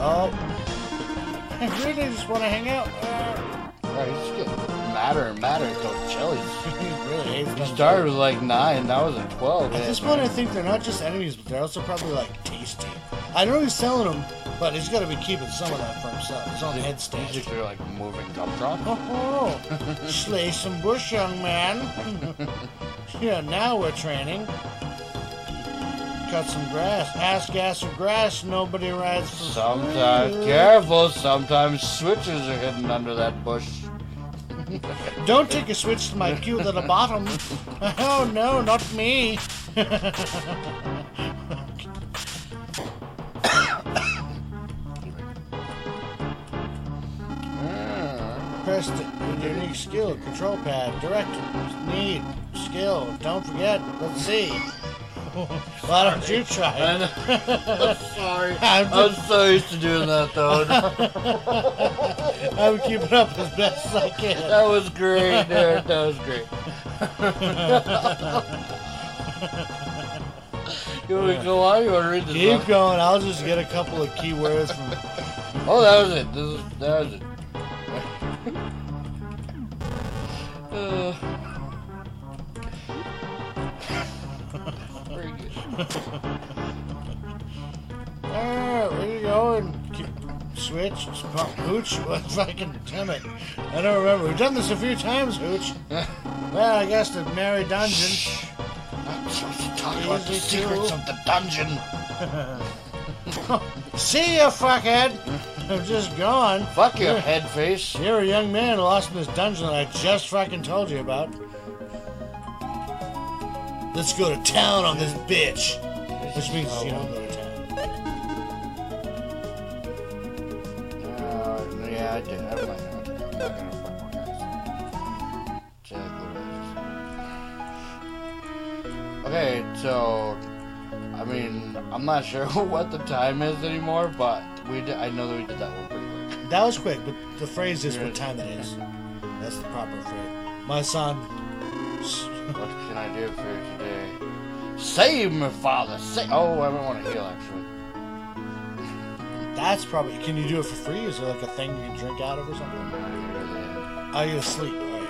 Oh. I really just want to hang out. Right, he's just getting madder and madder at those chilies. He really hates them. He started with like 9, now he's at 12. At this point, I think they're not just enemies, but they're also probably like tasty. I know he's selling them, but he's got to be keeping some of that for himself. His own head stand. These are like moving gumdrops. Oh, slay some bush, young man. Yeah, now we're training. Cut some grass. Ass, gas, or grass. Nobody rides for Sometimes, careful, sometimes switches are hidden under that bush. Don't take a switch to my cute little bottom. Oh no, not me. Press the unique skill, control pad, director, need, skill, don't forget, let's see. Why don't you try it? I'm sorry. I'm so used to doing that though. I'm keeping up as best as I can. That was great, dude. That was great. You want to go on? You want to read this? Keep going. I'll just get a couple of keywords from. Oh, that was it. That was it. Very good. Alright, where you going? Switch? Hooch? What fucking damn it? I don't remember. We've done this a few times, Hooch. Well, I guess the merry dungeon. I'm supposed to talk about the secrets of the dungeon. See ya, fuckhead! I'm just gone. Fuck your head face. You're a young man lost in this dungeon that I just fucking told you about. Let's go to town on this bitch. Which means you don't go to town. Yeah, I did. I'm not gonna fuck more guys. Okay, so I mean, I'm not sure what the time is anymore, but I know that we did that one pretty quick. That was quick, but the phrase is what time it is. That's the proper phrase. My son. What can I do for you today? Save me, Father! Oh, I don't want to heal, actually. That's probably... Can you do it for free? Is there like a thing you can drink out of or something? Oh, you're asleep, right?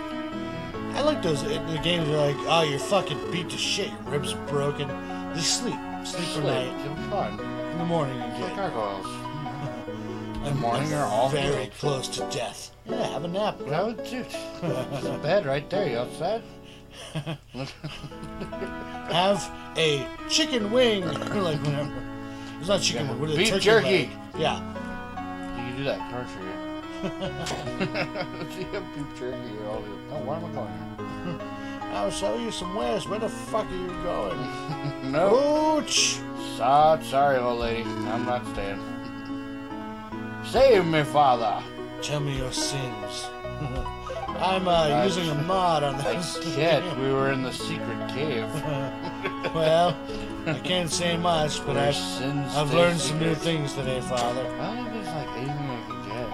I like those... The games are like, oh, you're fucking beat to shit. Your ribs are broken. Just sleep. Sleep for night. It's fun. In the morning, you get... Like gargoyles. In the morning, you're all very healed. close to death. Yeah, have a nap. That would do. There's a bed right there. You outside? Have a chicken wing. Like whatever. It's not chicken wing. What is it? Beef Turkey jerky. leg. Yeah. You can do that, can't you? You have beef jerky or all the... Oh, where am I going here? I'll show you some wares. Where the fuck are you going? No. Ooch! Sorry, old lady. I'm not staying. Save me, Father. Tell me your sins. I'm using a mod on this. I can't. We were in the secret cave. Well, I can't say much, but I've learned some new things today, Father. I don't think there's like anything I can get.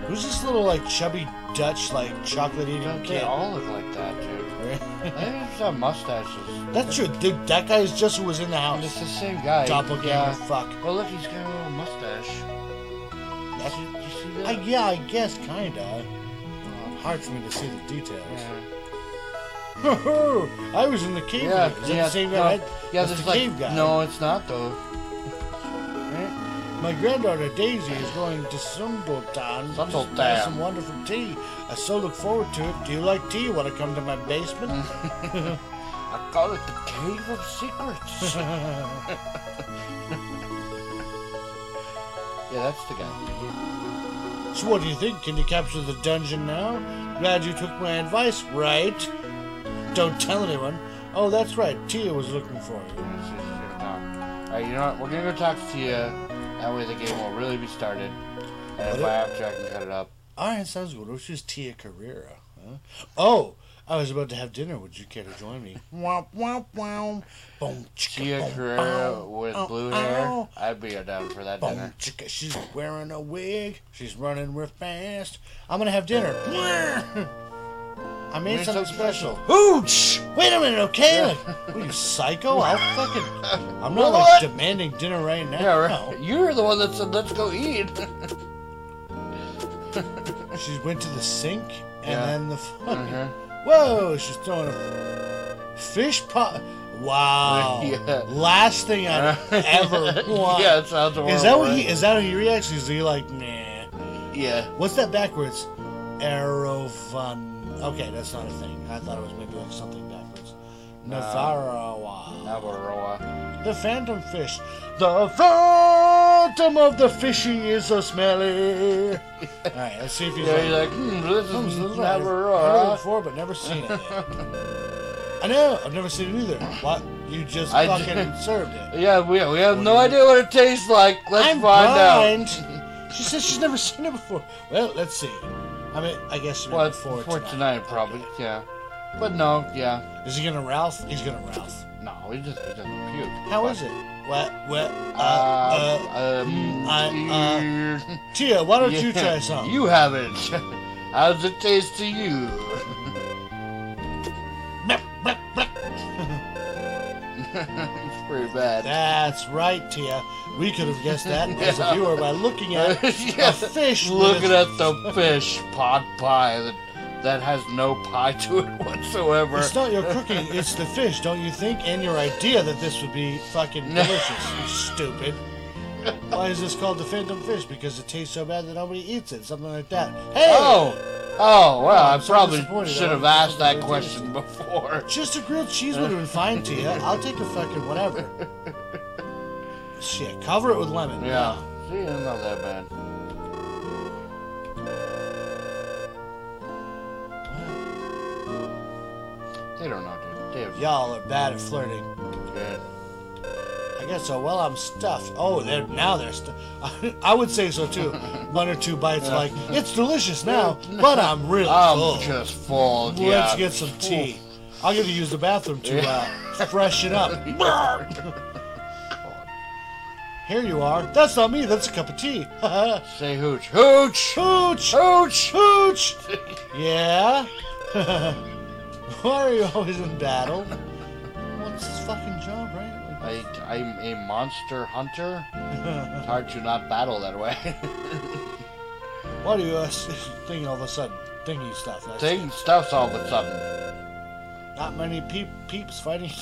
Who's this little like chubby Dutch like chocolate eating They kid? all look like that, dude. They just have mustaches. That's true. Dude, that guy's just who was in the house. It's the same guy. Doppelganger. Yeah. Fuck. Well, look, he's got a little mustache. You see that? Yeah, I guess kinda. Hard for me to see the details. Yeah. I was in the cave. Yeah, Is that the same guy? Yeah, That's there's the cave guy. No, it's not though. My granddaughter Daisy is going to Sumbultan to buy some wonderful tea. I so look forward to it. Do you like tea? Want to come to my basement? I call it the Cave of Secrets. Yeah, that's the guy. So what do you think? Can you capture the dungeon now? Glad you took my advice, right? Don't tell anyone. Oh, that's right. Tia was looking for you. Alright, you know what? We're gonna go talk to Tia. That way the game will really be started. And if I have to, I can cut it up. Alright, sounds good. Which is Tia Carrera? Huh? Oh! I was about to have dinner. Would you care to join me? Wow, wow, wow. Boom, Tia Carrera with blue hair. I'd be down for that dinner. She's wearing a wig. She's running real fast. I'm gonna have dinner. I made something special. Hooch! Wait a minute, okay? Yeah. Like, what are you, psycho? I'm not What? demanding dinner right now. Yeah, right. No. You're the one that said let's go eat. She went to the sink and Yeah. then the fucking. Whoa! She's throwing a fish pot. Wow. Yeah. Last thing I ever want. Yeah, it sounds horrible. Is that what he? Is that how he reacts? Is he like, nah? Yeah. What's that backwards? Aerovan. Okay, that's not a thing. I thought it was maybe like something backwards. Navarawa. Navaroa. The phantom fish. The phantom of the fishy is so smelly. Alright, let's see if he's Yeah, right. you're like, this is I've heard it Navaroa. before, but never seen it yet. I know, I've never seen it either. What? You just I fucking did. served it. Yeah, we have no idea what it tastes like. Let's I'm find blind. out. She says she's never seen it before. Well, let's see. I mean, I guess she meant Well, before tonight, probably. Okay. Yeah. But no, yeah. Is he gonna Ralph? He's gonna Ralph. No, he doesn't puke. How is it? What? Tia, why don't you try something? You have it. How does it taste to you? It's pretty bad. That's right, Tia. We could have guessed that as a viewer by looking at a fish. Looking at the fish pot pie that has no pie to it whatsoever. It's not your cooking, it's the fish, don't you think? And your idea that this would be fucking delicious, you stupid. Why is this called the phantom fish? Because it tastes so bad that nobody eats it, something like that. Hey! Oh, well, I I'm so probably disappointed. should have I asked don't that know question before. Just a grilled cheese would have been fine, Tia. I'll take a fucking whatever. Shit, cover it with lemon. Yeah. See, it's not that bad. They don't know, dude. Y'all are bad at flirting. Good. I guess so. Well, I'm stuffed. Oh, now they're stuffed. I would say so too. One or two bites, like it's delicious now, but I'm really full. I'm just full. Let's get some tea. I'll get to use the bathroom to freshen up. Here you are. That's not me. That's a cup of tea. Say hooch. Hooch! Hooch! Hooch! Hooch! Yeah? Why are you always in battle? What's his fucking job, right? I'm a monster hunter. It's hard to not battle that way. Why do you think all of a sudden? Thingy stuff. Taking stuffs all of a sudden. Not many peeps fighting.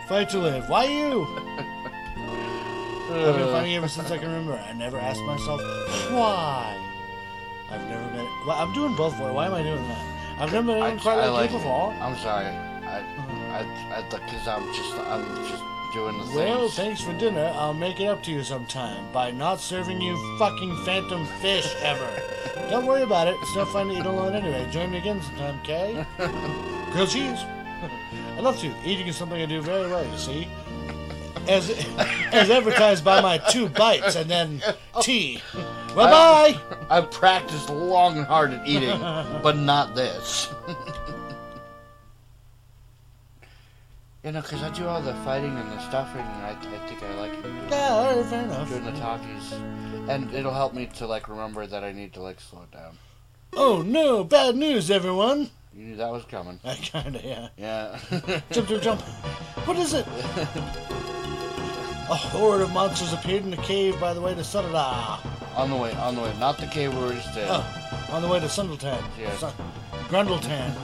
Fight to live. Why you? I've been fighting ever since I can remember. I never asked myself why. I've never been. Well, I'm doing both. Why am I doing that? I've never been quite like you before. I'm sorry. Because I'm just doing the thing. Well, thanks for dinner. I'll make it up to you sometime by not serving you fucking phantom fish ever. Don't worry about it. It's no fun to eat alone anyway. Join me again sometime, okay? Grilled cheese. I love to. Eating is something I do very well, you see. As advertised by my 2 bites and then tea. Well, bye! I've practiced long and hard at eating, but not this. You know, because I do all the fighting and the stuffing, and I think I like it. Yeah, alright, fair enough. Doing the talkies. And it'll help me to, remember that I need to, slow it down. Oh no, bad news, everyone! You knew that was coming. I kinda, yeah. Yeah. Jump. What is it? A horde of monsters appeared in the cave by the way to Sunada. On the way. Not the cave where we just did. Oh, on the way to Sundleton. Yeah. Grundleton.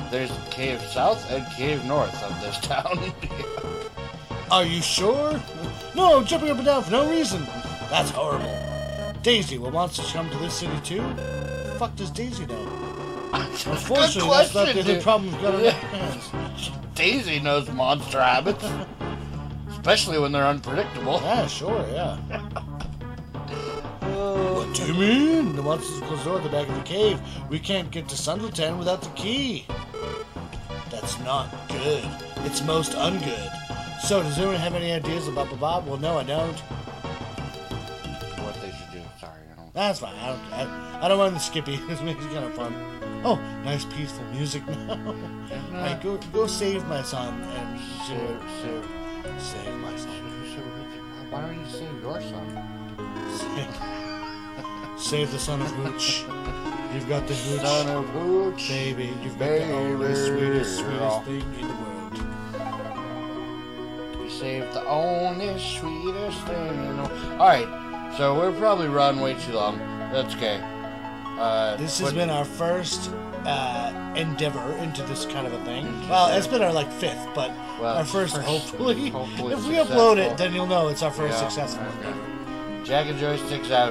There's cave south and cave north of this town. Are you sure? No, I'm jumping up and down for no reason. That's horrible. Daisy, will monsters come to this city too? The fuck does Daisy know? Unfortunately, that's not the only problem we've got on our hands. Daisy knows monster habits. Especially when they're unpredictable. Yeah, sure, yeah. What do you mean? The monsters closed the door at the back of the cave. We can't get to Sundleton without the key. That's not good. It's most ungood. So, does anyone have any ideas about Bob? Well, no, I don't. What they should do. Sorry, I don't. That's fine. I don't mind the Skippy. It's kind of fun. Oh, nice peaceful music now. Right, go save my son and save my son. Why don't you save your son? Save the son of Hooch. You've got the hooch. Son of hooch. Baby, you've got the only sweetest thing in the world. We saved the only sweetest thing in the world. Alright, so we're probably running way too long. That's okay. This has been our first endeavor into this kind of a thing. Well, it's been our like fifth, but our first hopefully. If we upload it, then you'll know it's our first successful endeavor. Jackin Joysticks out.